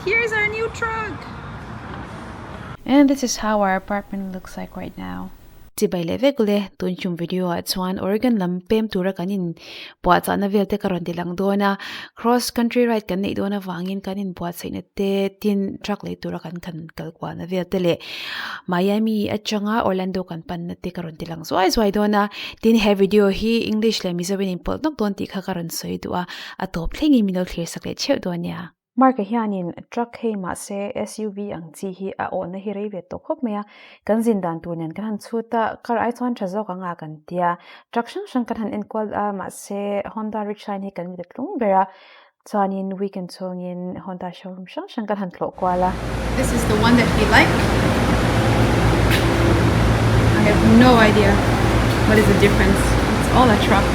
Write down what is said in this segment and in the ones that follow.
Here's our new truck. And this is how our apartment looks like right now. Tibay leve gule tunchum video at Swan Oregon lampem tura kanin buat sa navelte karon dilang dona cross country ride kan nei dona wangin kanin buat sa inete tin truck le tura kan kalkwa navelte le Miami at changa Orlando kan pan nate karon dilang so ai dona tin he video hi English le Mizo win import nok don ti kha karon soi dua atop thengi minol clear sakle cheu donya Marka hianin truck hei ma se SUV ang chi hi a on na hi rei ve to khop mea kan zin dan tu nen kan chuta kar ai chon thazo ka nga kan tia truck shang kan han equal ma se Honda Ridgeline hi kan mi tlung vera chanin weekend song in Honda showroom shang kan han thlo kwala. This is the one that he liked. I have no idea what is the difference. It's all a truck.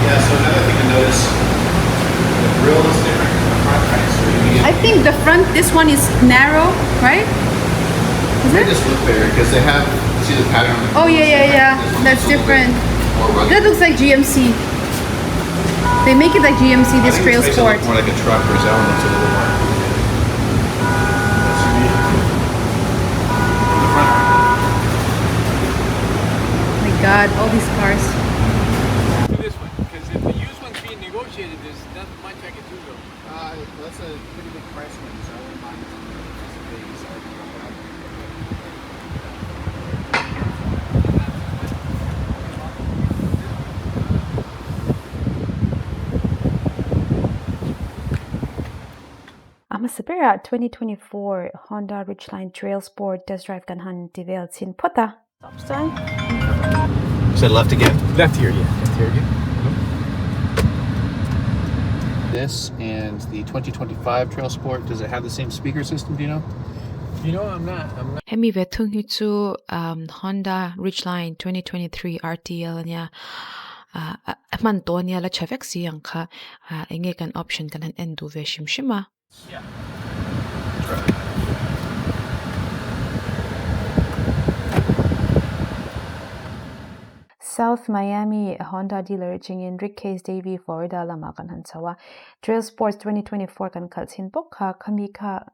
Yeah, so another thing to notice, the grill is different from the front, right? So I think the front, this one is narrow, right? they just look better because they have, see the pattern on the Oh yeah. That's different. That looks like GMC. They make it like GMC, this Trailsport. More like a truck, whereas that one looks a little more. Oh my God, all these cars. There's not much I can do though. That's a pretty big price range, so I wouldn't mind just a big Ama sabera 2024 Honda Ridgeline Trailsport test drive kan han tivel sin pota. Stop sign. You said left again? Left here, yeah. Left here again. This and the 2025 Trailsport, does it have the same speaker system, do you know? You know, I'm not. Hemi vetung hitu Honda Ridgeline 2023 RTL niya man to niya la chavek siyang ka enge kan option kan han endu ve shimshima. Yeah. South Miami Honda dealer chingin Rick Case Davy Florida lama kan hansawa Trailsports 2024 kan khalsin bokha khami kha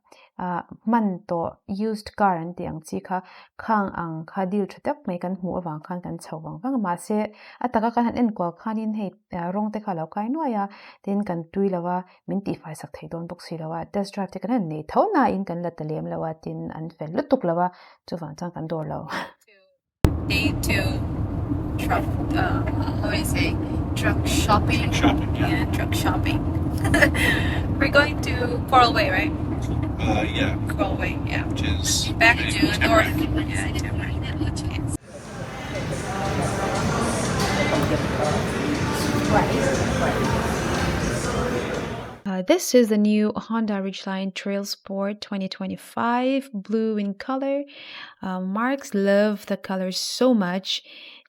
man to used car an tiang chi kha khang ang kha deal thatak mai kan hu awang khan kan chawang wang ma se ataka kan han en kwal khanin he rong te kha lo kai no ya tin kan tuilawa minti fai sak thei don box lawa test drive te kan nei thona in kan la talem lawa tin an fel lutuk lawa chuwang chang kan dor lo Day 2 truck, how do I say? Truck shopping. Yeah. Truck shopping. We're going to Coral Way, right? Yeah. Coral Way, yeah. Which is Back to north. Yeah, this is the new Honda Ridgeline Trailsport 2025, blue in color. Marks loved the color so much,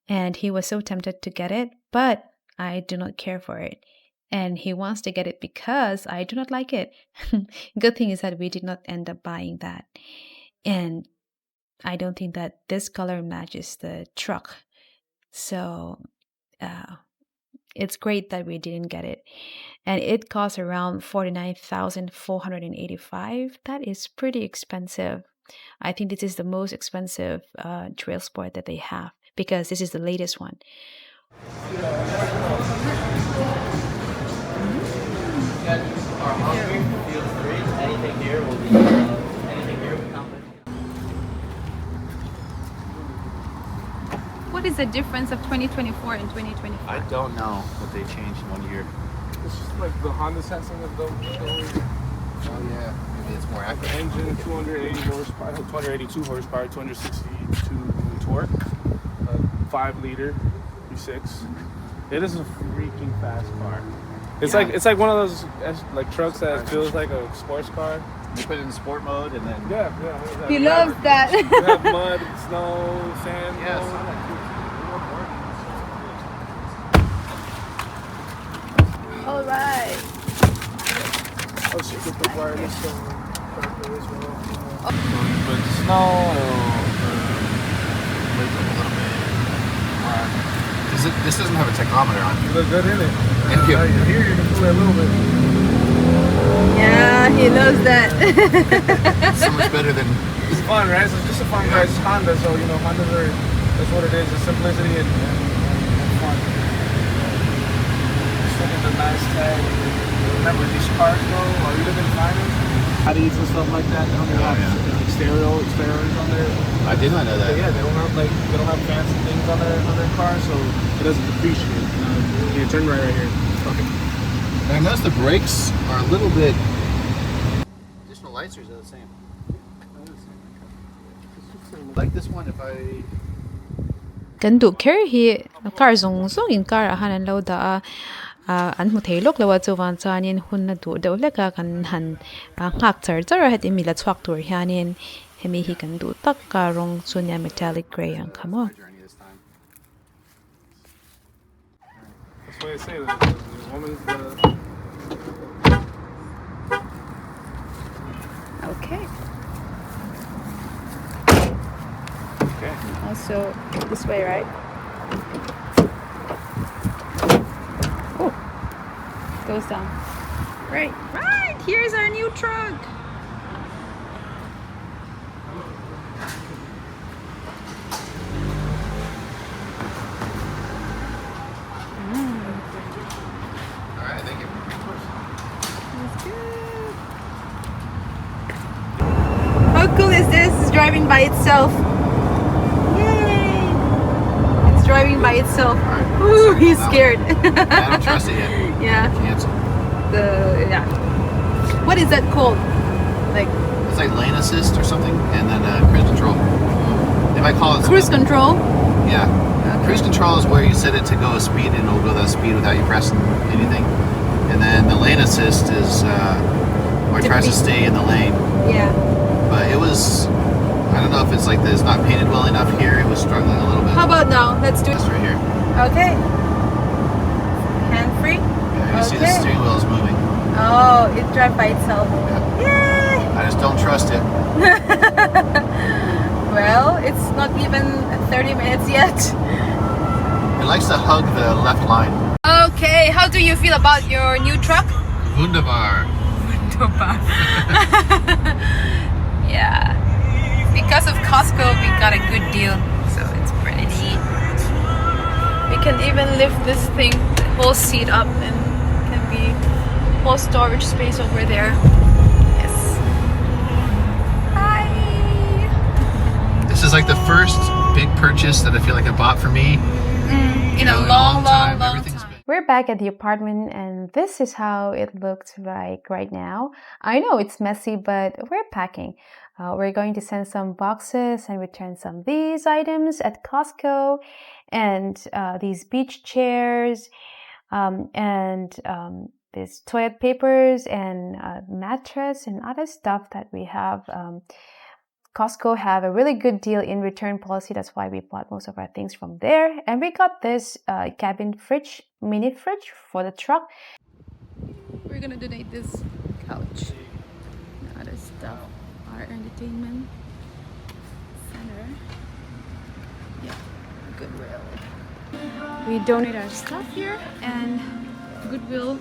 and he was so tempted to get it, but I do not care for it. And he wants to get it because I do not like it. Good thing is that we did not end up buying that. And I don't think that this color matches the truck. So it's great that we didn't get it. And it costs around $49,485. That is pretty expensive. I think this is the most expensive Trailsport that they have because this is the latest one. What is the difference of 2024 and 2025? I don't know what they changed in 1 year. It's just like the Honda sensing of the Oh yeah, maybe it's more accurate. engine, 280 horsepower, 282 horsepower, 262 torque, 5-liter V6. It is a freaking fast car. It's like one of those like trucks that feels like a sports car. You put it in sport mode and then Yeah. He loves that. You have mud, snow, sand. yes. All right. Oh, so you can put wireless charger as well. But snow or wait a little bit. This doesn't have a tachometer on. You look good in it. Thank you. Here you can pull it a little bit. Yeah, he loves that. So much better than. It's fun, right? It's just a fun car. It's Honda, so you know Hondas are. That's what it is. It's simplicity and fun. Just look at the nice tag. Remember these cars, though. Are you living finance? Bodies and stuff like that. They don't have exteriors on there. I did not know that. Yeah, they don't have fancy things on their car, so it doesn't depreciate. You turn right here. Okay. And I noticed the brakes are a little bit. Additional lights, or is that the same? Like this one, if I. Kan du care hi car zong in car hanan lo da an mu thailok lawa chuwan chanin hun na du do leka kan han ngak char het imila chhuak tur hianin hemi hi kan du tak ka rong chunya metallic gray ang khamo. That's what I say. The woman's Okay. Okay. Also this way, right? Oh, goes down. Right. Here's our new truck. All right, thank you. That's good. How cool is this? It's driving by itself. Yay! It's driving by itself. Alright. Ooh, he's scared. I don't trust it yet. Yeah. Cancel. Yeah. What is that called? Like It's like lane assist or something, and then cruise control. They might call it cruise control? Yeah. Okay. Cruise control is where you set it to go a speed, and it'll go that speed without you pressing anything. And then the lane assist is where it tries to stay in the lane. Yeah. But it was, I don't know if it's like this, not painted well enough here. It was struggling a little bit. How about now? Let's do This right here. Okay. Hand free? Yeah, you see the Okay. steering wheel is moving. Oh, it drives by itself. Yay! I just don't trust it. Well, it's not even 30 minutes yet. It likes to hug the left line. Okay, how do you feel about your new truck? Wunderbar. Yeah. Because of Costco, we got a good deal. So it's pretty neat. We can even lift this thing, the whole seat up, and can be whole storage space over there. Yes. Hi. This is like the first big purchase that I feel like I bought for me. In a long time. time. Everything's been. We're back at the apartment and this is how it looks like right now. I know it's messy, but we're packing. We're going to send some boxes and return some of these items at Costco and these beach chairs and these toilet papers and mattress and other stuff that we have. Costco have a really good deal in return policy. That's why we bought most of our things from there. And we got this cabin fridge, mini fridge for the truck. We're gonna donate this couch and other stuff. Our entertainment center. Yeah, Goodwill. We donate our stuff here, and Goodwill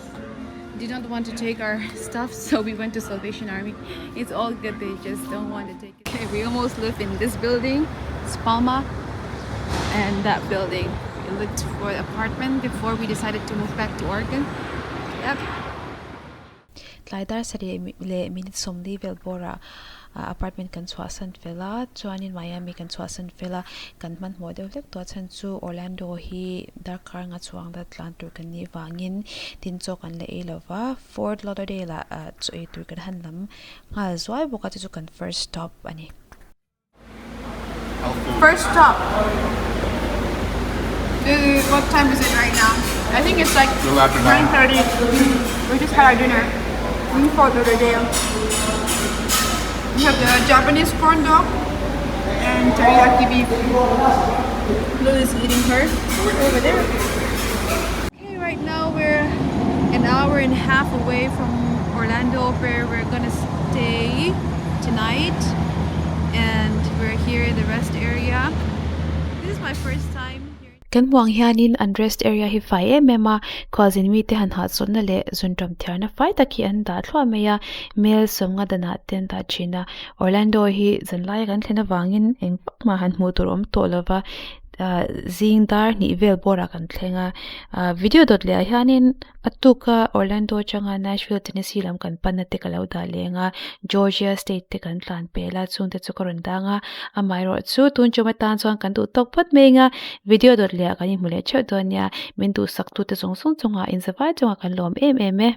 did not want to take our stuff, so we went to Salvation Army. It's all good, they just don't want to take it. Okay, we almost live in this building, it's Palma, and that building. We looked for an apartment before we decided to move back to Oregon. Yep. Tlaidar sa le minute somli velbora apartment kan Swasan Villa, chuanin Miami kan Swasan Villa, kan man model lek to chan chu Orlando hi Dakar nga chuang da Atlantur kan ni wangin tin cho kan le elova Fort Lauderdale chu e tur kan hanlam nga zwai boka chu kan first stop ani. First stop. What time is it right now? I think it's like 9:30. We just had our dinner in Fort Lauderdale. We have the Japanese corn dog and teriyaki beef. Lulu is eating hers over there. Okay, right now we're an hour and a half away from Orlando, where we're gonna stay tonight, and we're here in the rest area. This is my first time here. Kan muang hianin unrest area hi fai mema causing mi te han hat son na le zuntom thiar na fai taki an da thwa meya mail somnga dana ten ta china Orlando hi zanlai kan thena wangin eng ma han mu turom tolova zing dar ni vel bora kan thlenga video dot le hianin atuka Orlando changa Nashville Tennessee lam kan panate kalau da lenga Georgia state te kan tlan pela chung te chukaron danga amairo chu tun chuma tan chuan kan du tok phat menga video dot le kan mule chhe donya min du sak tu te song song chunga in zawai chunga kan lom em em e